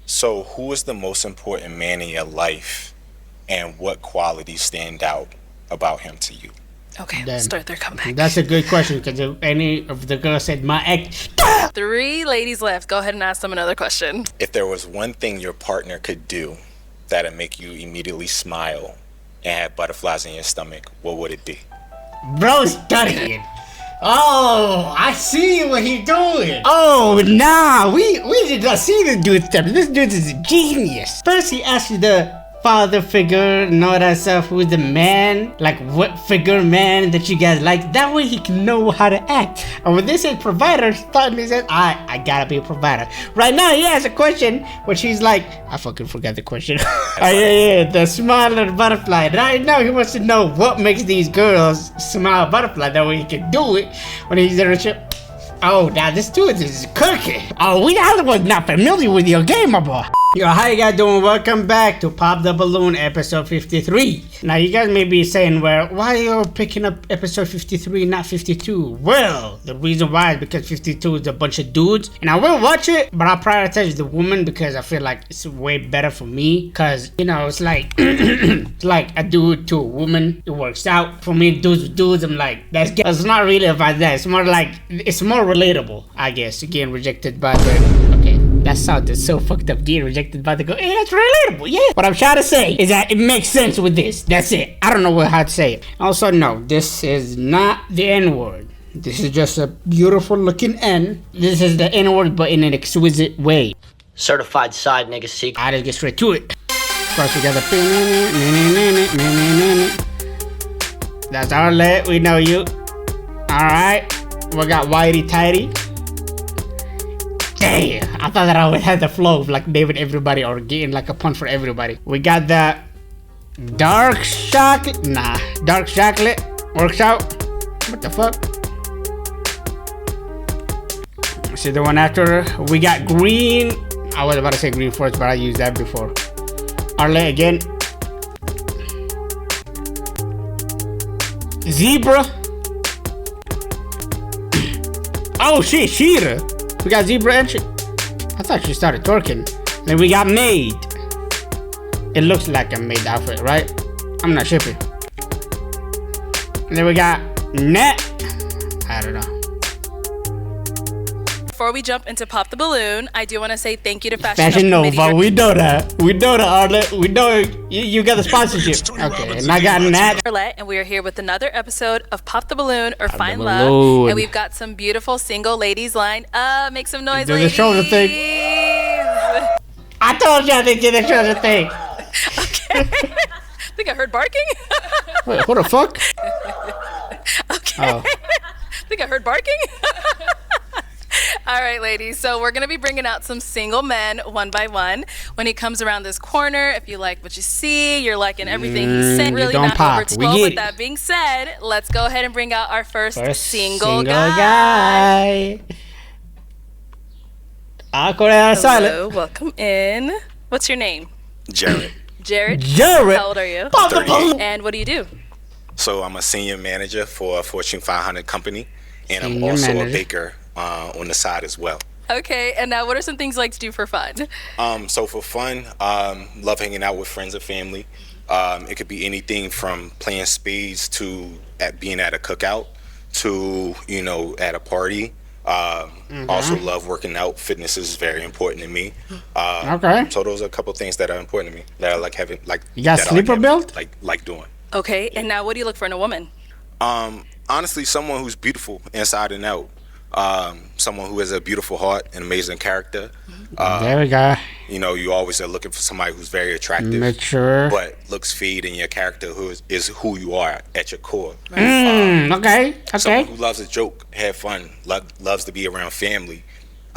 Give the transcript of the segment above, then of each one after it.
So, who is the most important man in your life, and what qualities stand out about him to you? Okay, Then, start their comeback. That's a good question, because if any of the girls said my ex, 3 ladies left. Go ahead and ask them another question. If there was one thing your partner could do that'd make you immediately smile and have butterflies in your stomach, what would it be? bro, studying. Oh, I see what he's doing. Oh, nah, we did not see this dude stuff. This dude is a genius. First, he asked you the father figure and all that stuff. Who's the man? Like, what figure man that you guys like? That way he can know how to act. And when they said provider, he thought he said, I gotta be a provider. Right now, he has a question, which he's like, I fucking forgot the question. Oh, yeah, the smile of the butterfly. Right now, he wants to know what makes these girls smile butterfly. That way he can do it when he's in a ship. Oh, now this dude is cooking. Oh, we was not familiar with your game, my boy. Yo, how you guys doing? Welcome back to Pop the Balloon episode 53. Now, you guys may be saying, well, why are you picking up episode 53, not 52? Well, the reason why is because 52 is a bunch of dudes. And I will watch it, but I'll prioritize the woman because I feel like it's way better for me. Because, you know, it's like, it's like a dude to a woman. It works out. For me, dudes with dudes, I'm like, that's gay. It's not really about that. It's more like, it's more relatable, I guess. Again, rejected by the, okay. That sounded so fucked up, getting rejected by the girl. Hey, that's relatable, yeah. What I'm trying to say is that it makes sense with this. That's it. I don't know how to say it. Also, no, this is not the N-word. This is just a beautiful looking N. This is the N-word, but in an exquisite way. Certified side nigga secret. I just get straight to it. Of course, we got the... That's Arlette, we know you. Alright, we got Whitey Tighty. Damn, I thought that I would have the flow of like naming everybody or getting like a pun for everybody. We got the dark chocolate. Nah, dark chocolate works out. What the fuck? See the one after. We got green. I was about to say green forest, but I used that before. Arlette again. Zebra. Oh shit, Sheeta. We got zebra and shit. I thought she started twerking. Then we got maid. It looks like a maid outfit, right? I'm not shipping. And then we got net. I don't know. Before we jump into Pop the Balloon, I do want to say thank you to Fashion Nova. We know that. We know that, Arlette. We know you got the sponsorship. Okay, and I got Nat. Arlette, and we are here with another episode of Pop the Balloon or Find Love. And we've got some beautiful single ladies lined up. Make some noise, ladies. Do the shoulder thing. I told y'all to do the shoulder thing. Okay. I think I heard barking. Wait, what the fuck? Okay. Oh. I think I heard barking. All right, ladies, so we're going to be bringing out some single men one by one. When he comes around this corner, if you like what you see, you're liking everything he's saying, really not over 12. With that being said, let's go ahead and bring out our first single guy. Hello, welcome in. What's your name? Jared. Jared? How old are you? 30. And what do you do? So I'm a senior manager for a Fortune 500 company, and I'm also a baker on the side as well. Okay, and now what are some things you like to do for fun? So for fun, love hanging out with friends and family. It could be anything from playing spades to being at a cookout to, you know, at a party. Also love working out. Fitness is very important to me. Okay. So those are a couple of things that are important to me that I like having. Like you got sleeper build? Like doing. Okay, and now what do you look for in a woman? Honestly, someone who's beautiful inside and out. Someone who has a beautiful heart and amazing character. There we go. You know, you always are looking for somebody who's very attractive, mature, but looks feed in your character, who is who you are at your core. Okay. Someone who loves to joke, have fun, loves to be around family.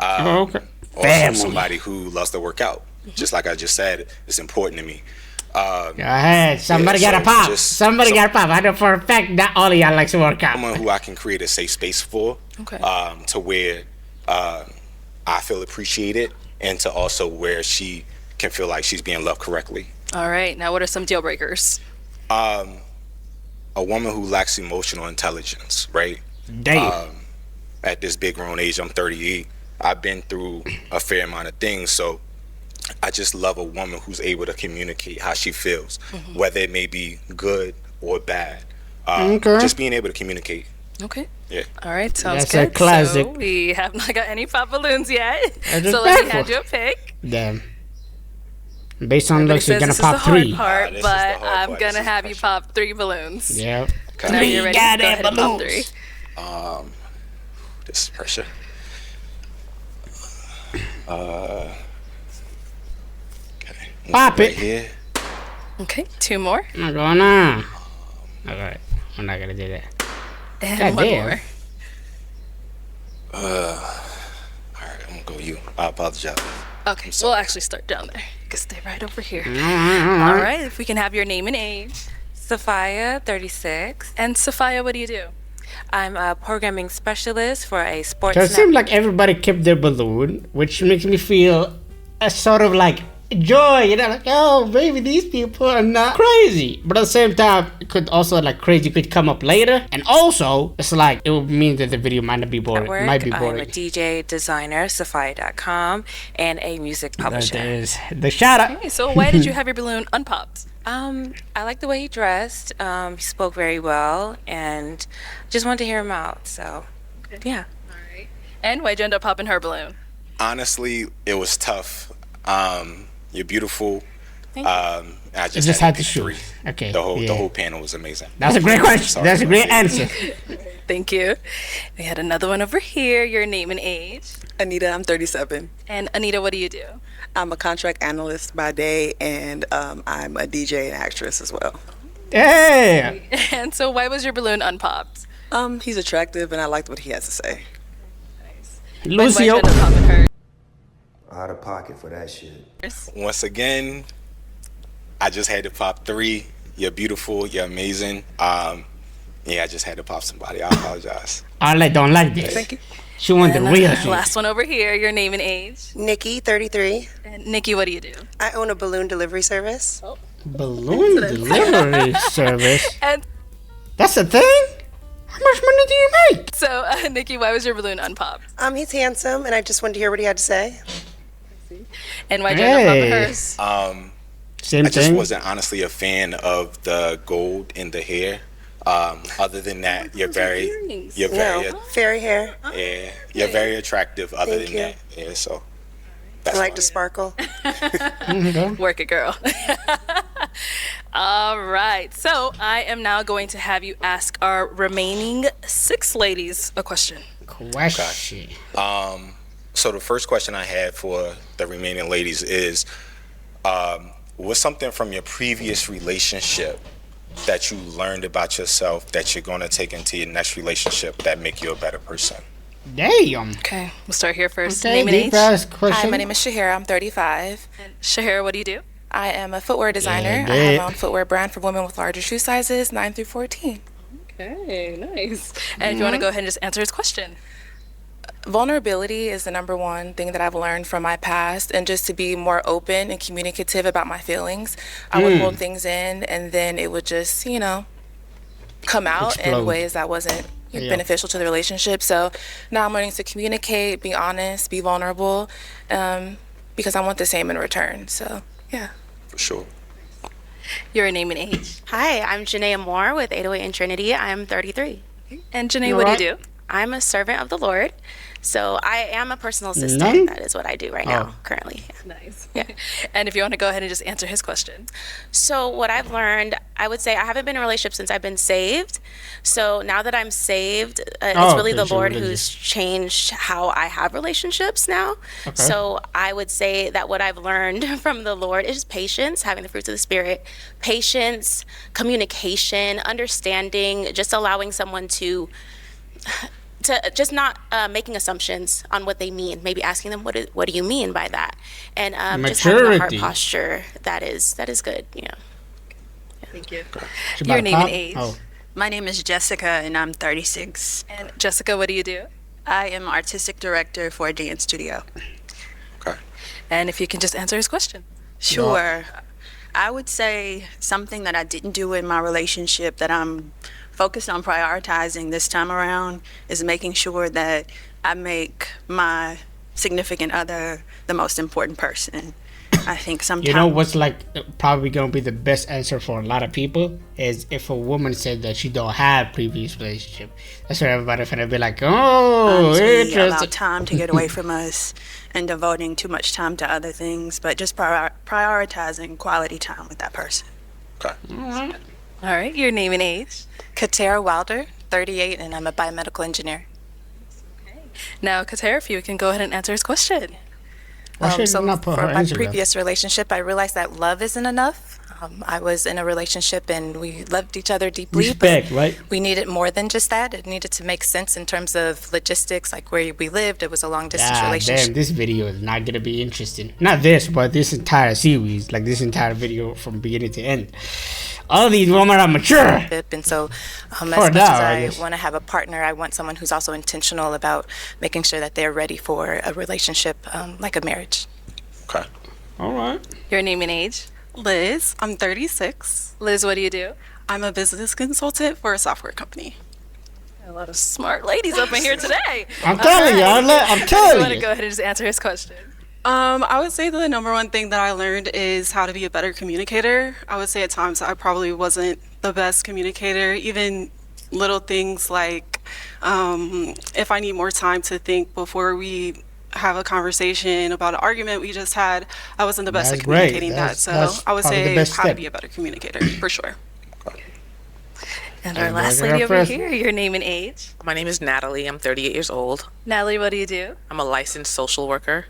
Okay. Also, somebody who loves to work out. Just like I just said, it's important to me. Go ahead. Somebody got a pop. Somebody got a pop. I know for a fact not all of y'all likes to work out. Someone who I can create a safe space for. Okay. To where I feel appreciated, and to also where she can feel like she's being loved correctly. All right. Now, what are some deal breakers? A woman who lacks emotional intelligence, right? Damn. At this big grown age, I'm 38. I've been through a fair amount of things, so I I just love a woman who's able to communicate how she feels, whether it may be good or bad. Okay. Just being able to communicate. Okay. Yeah. All right, sounds That's a good. classic. So we have not got any pop balloons yet. That's So let me respectful. hand you a pick. Damn. Based on Everybody looks, you're says gonna this is pop the hard 3. part, This is but the hard I'm part. gonna This is have you pressure. pop 3 balloons. Yeah. Now you're ready. Go ahead and pop balloons. 3. This is pressure. Okay. Pop Right it. here. Okay, 2 more. Not going on. Alright, we're not gonna do that. And God 1 damn. more. All right, I'm gonna go you. I apologize. Okay, we'll actually start down there. You can stay right over here. All right, if we can have your name and age. Sophia, 36. And Sophia, what do you do? I'm a programming specialist for a sports So it seems like everybody kept their balloon, which makes me feel a sort of like joy, you know, like, oh, baby, these people are not crazy. But at the same time, it could also, like, crazy could come up later. And also, it's like, it would mean that the video might not be boring. network. Might be I'm boring. a DJ, designer, Sophia.com, and a music publisher. There's the shout out. Okay, so why did you have your balloon unpopped? I like the way he dressed. He spoke very well, and just wanted to hear him out. So, yeah. All right. And why'd you end up popping her balloon? Honestly, it was tough. You're beautiful. Thank you. I You just, just had had to pick shoot. 3. Okay. The yeah. whole panel was amazing. That's a great question. Sorry That's a about great that. answer. Thank you. We had another one over here. Your name and age. Anita, I'm 37. And Anita, what do you do? I'm a contract analyst by day, and I'm a DJ and actress as well. Hey! And so why was your balloon unpopped? He's attractive, and I liked what he has to say. And why'd you Lucio. end up popping her? Out of pocket for that shit. Once again, I just had to pop 3. You're beautiful. You're amazing. Yeah, I just had to pop somebody. I apologize. Arlette don't like this. Thank you. She want the And real the shit. last one over here. Your name and age. Nikki, 33. And Nikki, what do you do? I own a balloon delivery service. Balloon delivery service. And That's a thing? How much money do you make? so, Nikki, why was your balloon unpopped? He's handsome, and I just wanted to hear what he had to say. And why'd you end up popping Hey. hers? Same I just thing. wasn't honestly a fan of the gold in the hair. Other than that, you're very, earrings. you're very, No, fairy hair. yeah, you're very attractive. Other Thank than you. that, yeah. So I that's like fine. to sparkle. Work it, girl. All right. So I am now going to have you ask our remaining 6 ladies a question. Question. So the first question I had for the remaining ladies is, what's something from your previous relationship that you learned about yourself that you're going to take into your next relationship that make you a better person? Damn. Okay, we'll start here first. Okay, Name and deep age. ass question. Hi, my name is Shahira. I'm 35. And Shahira, what do you do? I am a footwear designer. Yeah, I have bitch. my own footwear brand for women with larger shoe sizes, 9 through 14. Okay, nice. And if you want to go ahead and just answer his question. Vulnerability is the number one thing that I've learned from my past, and just to be more open and communicative about my feelings. I would hold things in, and then it would just, come out Explode. in ways that wasn't beneficial to the relationship. So now I'm learning to communicate, be honest, be vulnerable, because I want the same in return. So, yeah. For sure. Your name and age. Hi, I'm Janaea Moore with 808 in Trinity. I'm 33. And Janae, what do you do? I'm a servant of the Lord. So I am a personal assistant. None? That is what I do right now, currently. Nice. Yeah. And if you want to go ahead and just answer his question. So what I've learned, I would say I haven't been in a relationship since I've been saved. So now that I'm saved, it's really okay, the so Lord religious. who's changed how I have relationships now. So I would say that what I've learned from the Lord is patience, having the fruits of the Spirit, patience, communication, understanding, just allowing someone to just not making assumptions on what they mean. Maybe asking them, what do you mean by that? And just having a heart Maturity. posture that is good. Thank you. She Your about to name and pop? age. Oh. My name is Jessica, and I'm 36. And Jessica, what do you do? I am artistic director for a dance studio. Okay. And if you can just answer his question. Sure. I would say something that I didn't do in my relationship that I'm focused on prioritizing this time around is making sure that I make my significant other the most important person I think sometimes. You know what's like probably gonna be the best answer for a lot of people is if a woman said that she don't have previous relationship. That's where everybody's gonna be like, oh, we interesting. allow time to get away from us and devoting too much time to other things, but just prioritizing quality time with that person. Okay. All right, your name and age. Katera Wilder, 38, and I'm a biomedical engineer. Now, Katera, if you can go ahead and answer his question. Why should So you not put for her my answer down? previous relationship, I realized that love isn't enough. I was in a relationship and we loved each other deeply. Respect, but right? We needed more than just that. It needed to make sense in terms of logistics, like where we lived. It was a long distance relationship. Damn, this video is not gonna be interesting. Not this, but this entire series, like this entire video from beginning to end. All these women are mature. And so, as For much now, as I I guess. want to have a partner, I want someone who's also intentional about making sure that they're ready for a relationship, like a marriage. Okay. All right. Your name and age. Liz, I'm 36. Liz, what do you do? I'm a business consultant for a software company. A lot of smart ladies up in here today. I'm telling you, Arlette, I'm You telling want to you. go ahead and just answer his question. I would say that the number one thing that I learned is how to be a better communicator. I would say at times I probably wasn't the best communicator, even little things like if I need more time to think before we have a conversation about an argument we just had, I wasn't the best That's at great. communicating That's- that. that's So I would probably the say best how to step. be a better communicator, for sure. And our And last we're lady gonna over press- here, your name and age. My name is Natalie. I'm 38 years old. Natalie, what do you do? I'm a licensed social worker.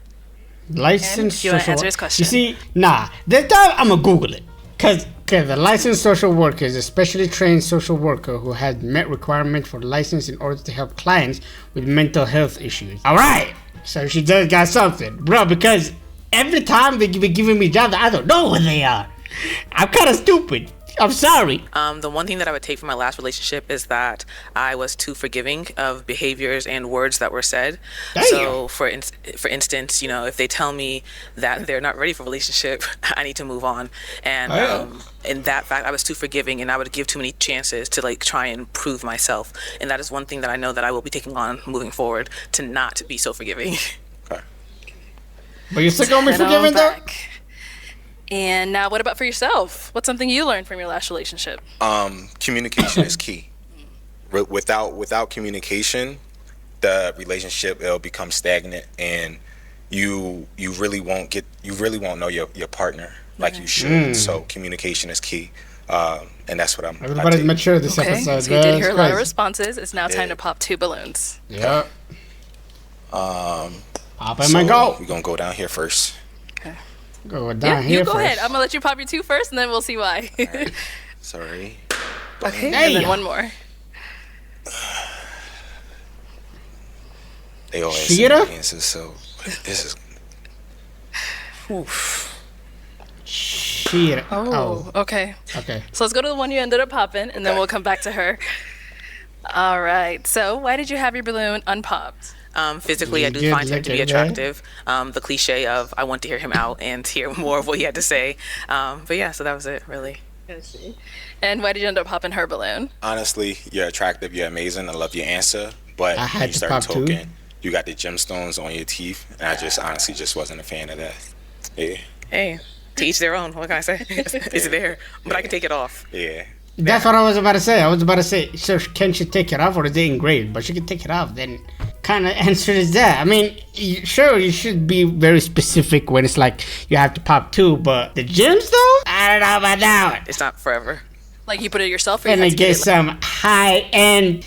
Licensed you wanna social answer his worker. question? You see, nah. This time I'm gonna Google it. Cause the licensed social worker is a specially trained social worker who has met requirements for license in order to help clients with mental health issues. All right. So she does got something, bro. Because every time they be giving me jobs, I don't know what they are. I'm kind of stupid. I'm sorry. The one thing that I would take from my last relationship is that I was too forgiving of behaviors and words that were said. Damn. So, for instance, you know, if they tell me that they're not ready for a relationship, I need to move on. And in that fact, I was too forgiving, and I would give too many chances to like try and prove myself. And that is one thing that I know that I will be taking on moving forward, to not be so forgiving. Okay. But you're still gonna be Head on forgiving though? back. And now, what about for yourself? What's something you learned from your last relationship? Communication is key. Without communication, the relationship will become stagnant, and you really won't know your partner like you should. So communication is key, and that's what I Everybody's take. mature this Okay, episode. so you did That's hear a lot of crazy. responses. It's now time to pop 2 balloons. Yep. Um, Pop him and go. We're gonna go down here first. Go down Yeah, here you go first. ahead. I'm gonna let you pop your 2 first, and then we'll see why. Sorry. Okay, and then Damn. one more. They always Sheeta? say answers, so this is. Shit. Oh, okay. Okay. So let's go to the one you ended up popping, and then we'll come back to her. All right. So why did you have your balloon unpopped? Physically, I do Good find him to be looking, man. attractive. The cliche of I want to hear him out and hear more of what he had to say. But yeah, so that was it, really. And why did you end up popping her balloon? Honestly, you're attractive, you're amazing. I love your answer, but I had when you to start pop too. talking, you got the gemstones on your teeth, and I just honestly just wasn't a fan of that. Yeah, Hey, to each their own. What can I say? It's there, but I can take it off. yeah. That's what I was about to say. I was about to say, so can she take it off or is it engraved? But she can take it off. Then kind of answer is that. I mean, sure, you should be very specific when it's like you have to pop 2, but the gems though? I don't know about that one. It's not forever. Like you put it yourself, or you Gonna had to get get it, some high-end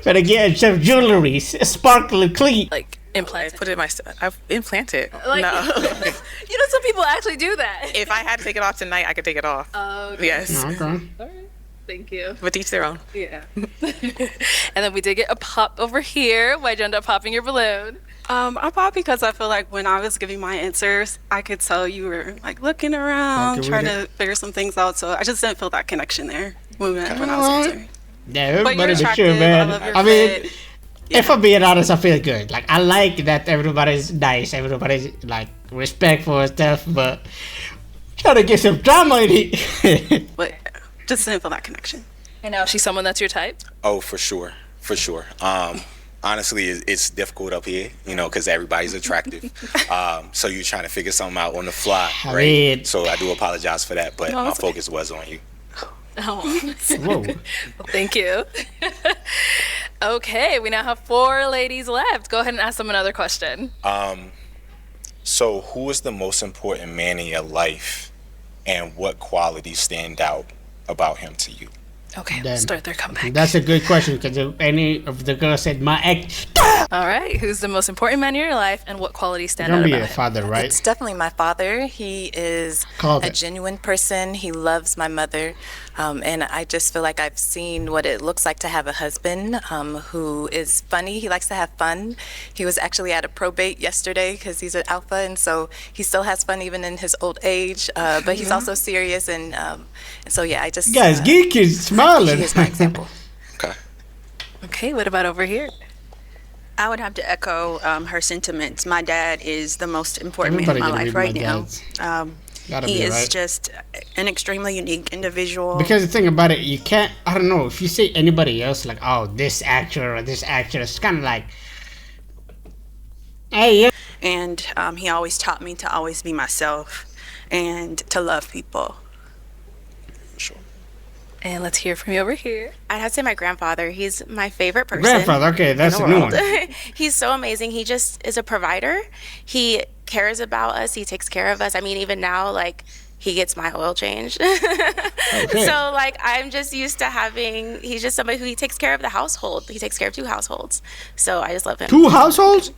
Better get some jewelry, sparkly clean. like implanted? I put it in my. I've implanted. Like, No. you know, some people actually do that. If I had to take it off tonight, I could take it off. Okay. Yes. Okay. Thank you. But each their own. Yeah. And then we did get a pop over here. Why'd you end up popping your balloon? I popped because I feel like when I was giving my answers, I could tell you were like looking around, Okay, we trying got- to figure some things out. So I just didn't feel that connection there when I was answering. Yeah, But you're everybody be attractive. sure, man. I love your I mean, fit. if I'm being honest, I feel good. Like, I like that everybody's nice, everybody's like respectful and stuff, but trying to get some drama in it. But just didn't feel that connection. And now she's someone that's your type? Oh, for sure, for sure. honestly, it's difficult up here, you know, because everybody's attractive. So you're trying to figure something out on the fly, right? So I do apologize for that, but my focus was on you. Oh. Whoa. Well, thank you. Okay, we now have 4 ladies left. Go ahead and ask them another question. So who is the most important man in your life, and what qualities stand out about him to you? Okay, we'll start their comeback. That's a good question, because if any of the girls said my ex, All right, who's the most important man in your life, and what qualities stand gonna out be about a him? father, right? It's definitely my father. He is Called a it. genuine person. He loves my mother. And I just feel like I've seen what it looks like to have a husband who is funny. He likes to have fun. He was actually at a probate yesterday because he's an alpha, and so he still has fun even in his old age. But he's also serious, and so yeah, I just guys, geek is smiling. he is my example. Okay, what about over here? I would have to echo her sentiments. My dad is the most important man in Everybody my gonna life be right my now. dad's. Gotta He be, is right? just an extremely unique individual. Because the thing about it, you can't, I don't know, if you say anybody else, like, oh, this actor or this actress, it's kind of like, hey, yeah. And he always taught me to always be myself and to love people. And let's hear from you over here. I'd have to say my grandfather. He's my favorite person. Grandfather, okay, that's in a the new world. one. He's so amazing. He just is a provider. He cares about us. He takes care of us. I mean, even now, like, he gets my oil changed. Okay. So, like, I'm just used to having, he's just somebody who he takes care of the household. He takes care of 2 households. So I just love him. 2 households?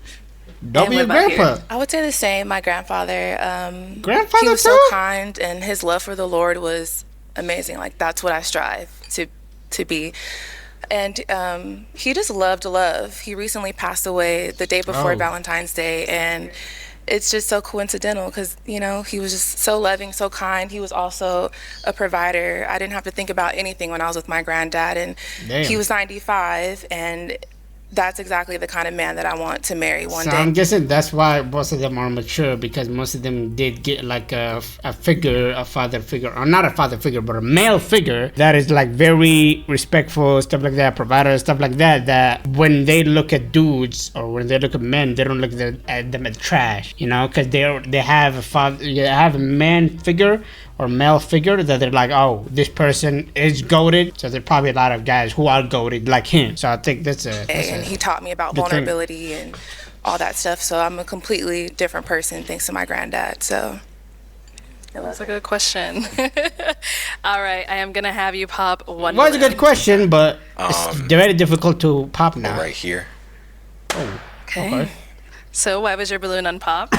Double your what about grandpa. I would say the same. My grandfather. Grandfather He was too? so kind, and his love for the Lord was amazing. Like, that's what I strive to be. And he just loved love. He recently passed away the day before Oh. Valentine's Day, and it's just so coincidental because, you know, he was just so loving, so kind. He was also a provider. I didn't have to think about anything when I was with my granddad, and Damn. he was 95, and that's exactly the kind of man that I want to marry one So day. I'm guessing that's why most of them are mature, because most of them did get like a figure, a father figure, or not a father figure, but a male figure that is like very respectful, stuff like that, provider, stuff like that, that when they look at dudes or when they look at men, they don't look at them as trash, you know, because they have a father, they have a man figure or male figure that they're like, oh, this person is goated. So there are probably a lot of guys who are goated like him. So I think that's And he taught me about good thing. vulnerability and all that stuff. So I'm a completely different person thanks to my granddad. So That's a good question. All right, I am going to have you pop one was a balloon. good question, but it's very difficult to pop now. Right here. Okay. So why was your balloon unpopped?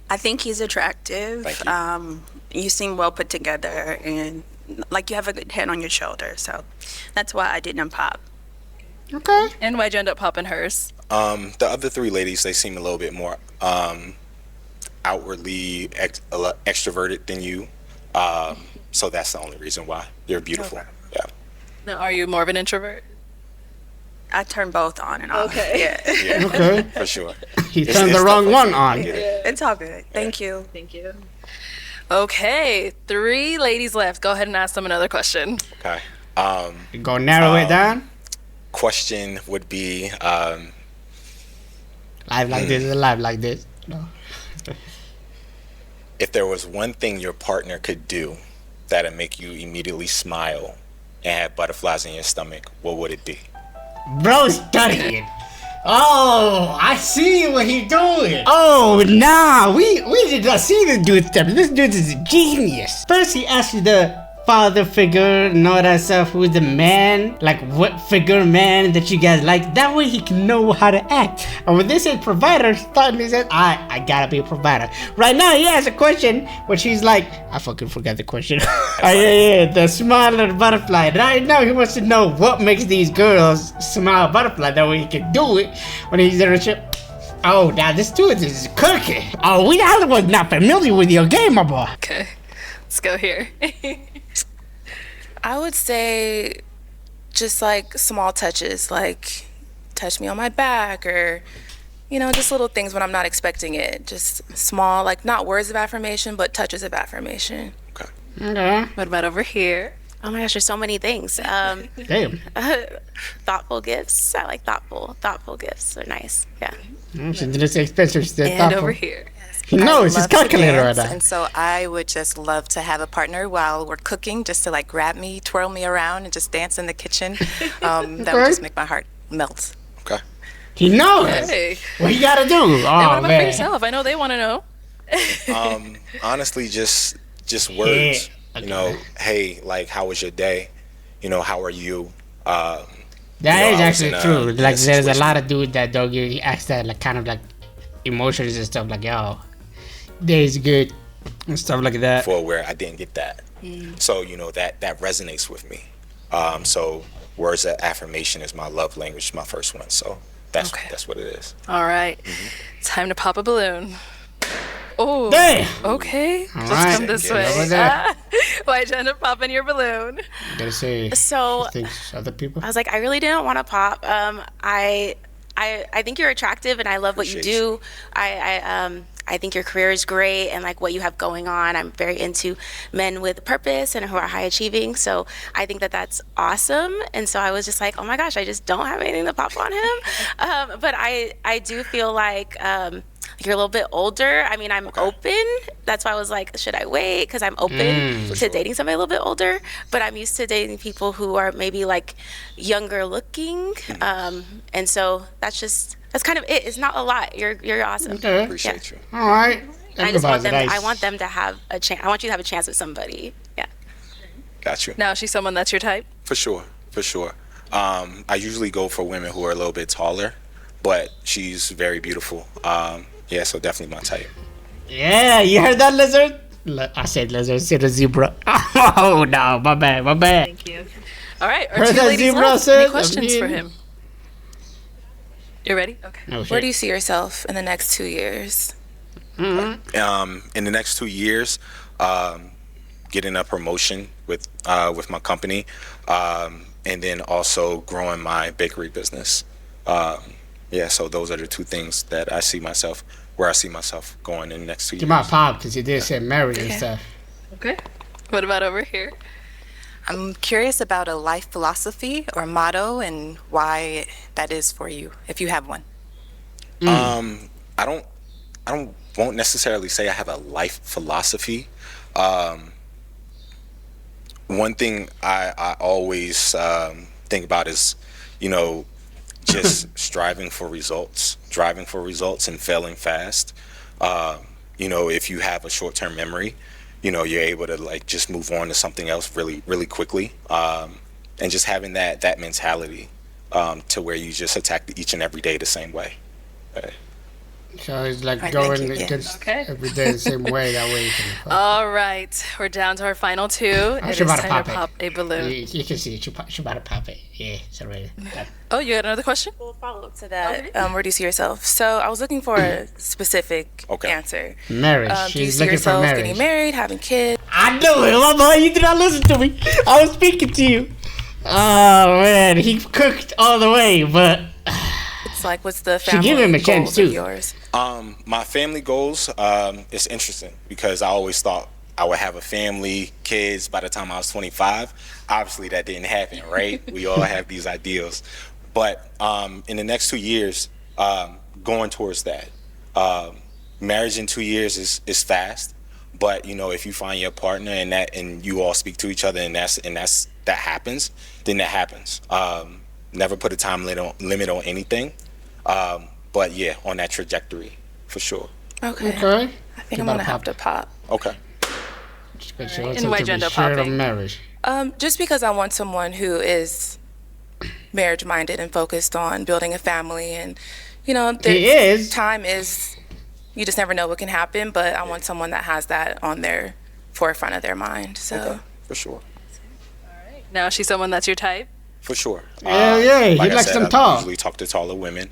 I think he's attractive. You seem well put together and like you have a good head on your shoulder. So that's why I didn't pop. Okay. And why'd you end up popping hers? The other 3 ladies, they seem a little bit more outwardly extroverted than you. So that's the only reason why. They're beautiful. Yeah. Now, are you more of an introvert? I turn both on and off. Okay. Yeah. Okay. For sure. He It's- turned it's the wrong tough. one on. Get it. It's all good. Thank you. Thank you. Okay, 3 ladies left. Go ahead and ask them another question. Okay. Go narrow it down. Question would be, Live like this, live like this. No. if there was one thing your partner could do that'd make you immediately smile and have butterflies in your stomach, what would it be? Bro, studying. Oh, I see what he doing. Oh, nah, we did not see this dude step. This dude is a genius. First, he asked you the father figure and all that stuff. Who's the man? Like, what figure man that you guys like? That way he can know how to act. And when they said provider, he thought he said, I gotta be a provider. Right now, he has a question, which he's like, I fucking forgot the question. Oh, yeah, the smile of the butterfly. Right now, he wants to know what makes these girls smile butterfly. That way he can do it when he's in a ship. Oh, now this dude is cooking. Oh, we was not familiar with your game, my boy. Okay, let's go here. I would say just like small touches, like touch me on my back or, you know, just little things when I'm not expecting it. Just small, like not words of affirmation, but touches of affirmation. Okay. Okay. What about over here? Oh my gosh, there's so many things. Damn. Thoughtful gifts. I like thoughtful gifts. They're nice. Yeah. She didn't say expensive. She said And thoughtful. over here. He knows his love to calculator right dance, now. and so I would just love to have a partner while we're cooking, just to like grab me, twirl me around, and just dance in the kitchen. That would just make my heart melt. Okay. He knows. Hey. What he gotta do? Oh, And what about for man. yourself? I know they want to know. Honestly, just words. You know, hey, like, how was your day? You know, how are you? That you know, is I was actually in a- true. Like, a there's a situation- lot of dudes that don't get asked that, like, kind of like emotions and stuff. Like, yo, day's good and stuff like that. for where I didn't get that. So, you know, that resonates with me. So words of affirmation is my love language, my first one. So that's what it is. All right. Time to pop a balloon. Oh. Damn. Okay. All Just right. come this Get over way. there. Why'd you end up popping your balloon? Gotta say, So things other people. I was like, I really didn't want to pop. I think you're attractive, and I love what you do. I think your career is great, and like what you have going on. I'm very into men with purpose and who are high achieving. So I think that that's awesome. And so I was just like, oh my gosh, I just don't have anything to pop on him. But I do feel like you're a little bit older. I mean, I'm open. That's why I was like, should I wait? Because I'm open to dating somebody a little bit older. But I'm used to dating people who are maybe like younger looking. And so that's kind of it. It's not a lot. You're awesome. Okay. Appreciate you. All right. I just want them. Nice. I want them to have a chance. I want you to have a chance with somebody. Yeah. Got you. Now she's someone that's your type? For sure. I usually go for women who are a little bit taller, but she's very beautiful. Yeah, so definitely my type. Yeah, you heard that, lizard? I said lizard instead of zebra. Oh, no, my bad. Thank you. All right. Our Heard two that ladies zebra left. said? Any questions for him? You ready? Okay. Oh, Where do you see yourself in the next 2 years? In the next 2 years, getting a promotion with my company, and then also growing my bakery business. Yeah, so those are the two things that I see myself going in the next 2 years. Give my pop, because he did say married and stuff. Okay. What about over here? I'm curious about a life philosophy or motto and why that is for you, if you have one. I won't necessarily say I have a life philosophy. One thing I always think about is, you know, just striving for results and failing fast. You know, if you have a short-term memory, you know, you're able to like just move on to something else really, really quickly. And just having that mentality to where you just attack each and every day the same way. So it's like Right, going thank you. against Okay. every day the same way. That way you can. All right. We're down to our final two. It she is about time to to pop pop a balloon. You can see it. She about to pop it. Yeah, it's already. Oh, you had another question? We'll follow up to that. Where do you see yourself? So I was looking for a specific Okay. answer. Marriage. Do you She's see looking for yourself marriage. getting married, having kids? I knew it, my boy. You did not listen to me. I was speaking to you. Oh man, he cooked all the way, but It's like, what's the She family give him a goals chance, of too. yours? My family goals, it's interesting because I always thought I would have a family, kids by the time I was 25. Obviously that didn't happen, right? We all have these ideals. But in the next 2 years, going towards that. Marriage in 2 years is fast, but you know, if you find your partner and you all speak to each other and that happens, then that happens. Never put a time limit on anything. But yeah, on that trajectory, for sure. Okay. okay. I think I'm gonna have to pop. Okay. And why'd you end up popping? Marriage. Just because I want someone who is marriage minded and focused on building a family, and you know, time is, you just never know what can happen, but I want someone that has that on their forefront of their mind. So Okay, for sure. Now she's someone that's your type? For sure. Yeah, he like I likes said, them I tall. usually talk to taller women.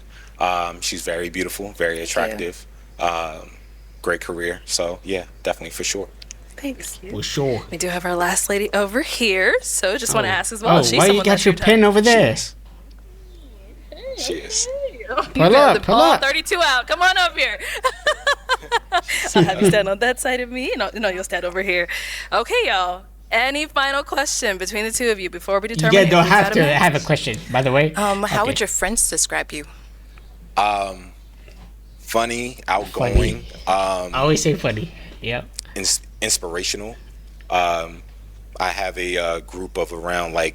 She's very beautiful, very attractive. Great career. So yeah, definitely for sure. thanks. For sure. We do have our last lady over here, so just want to ask as well. Oh, She's why you someone got that's your type? pen over there? She is. Pull up, pull All up. 32 out. Come on up here. I'll have you stand on that side of me. No, you'll stand over here. Okay, y'all. Any final question between the two of you before we You determine? guys if don't we've have got a to match? have a question, by the way. How Okay. would your friends describe you? Funny, outgoing, I always say funny. Yep. inspirational. I have a group of around like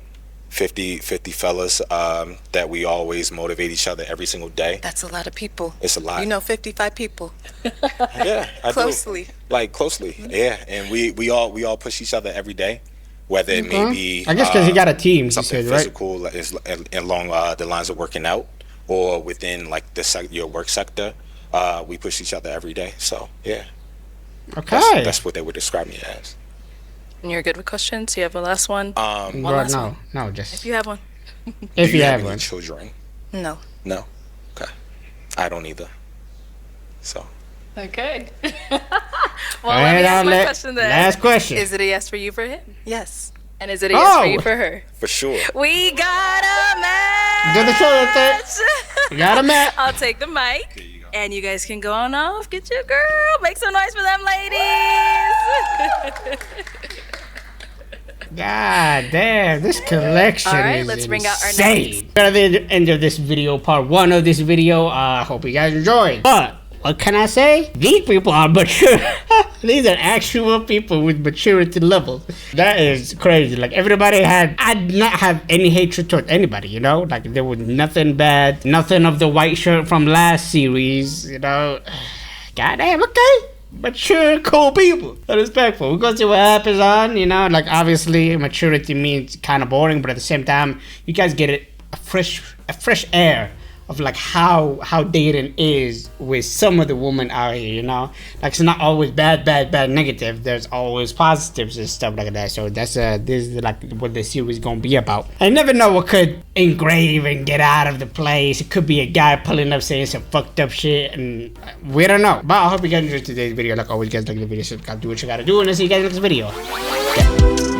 50 fellas that we always motivate each other every single day. That's a lot of people. It's a lot. You know 55 people. Yeah, I Closely. do. Like closely, yeah. And we all push each other every day, whether it may be. I guess because you got a team, you something said, right? physical, like, is along the lines of working out, or within like your work sector. We push each other every day. So yeah. Okay. That's what they would describe me as. And you're good with questions? You have a last one? One Bro, last no, one? no, just If you have one. if Do you have have any one. children? No. No. Okay. I don't either. So. Okay. Well, All let right, me ask my Arlette, question then. last question. Is it a yes for you for him? Yes. And is it a yes for Oh! you for her? For sure. We got a match! Do the show right there. We got a match. I'll take the mic. And you guys can go on off. Get your girl. Make some noise for them ladies. God damn, this collection All right, is let's bring out our insane. At the end of this video, part 1 of this video, I hope you guys enjoyed. But what can I say? These people are mature. These are actual people with maturity levels. That is crazy. Like everybody I did not have any hatred towards anybody, you know? Like there was nothing bad, nothing of the white shirt from last series, you know? Goddamn, okay. Mature, cool people. Respectful. We're gonna see what happens on, you know? Like obviously maturity means kind of boring, but at the same time, you guys get a fresh air of like how dating is with some of the women out here, you know? Like it's not always bad, negative. There's always positives and stuff like that. So that's this is like what the series gonna be about. I never know what could engrave and get out of the place. It could be a guy pulling up saying some fucked up shit, and we don't know. But I hope you guys enjoyed today's video. Like always, guys like the video, so do what you gotta do, and I'll see you guys in the next video. Yeah.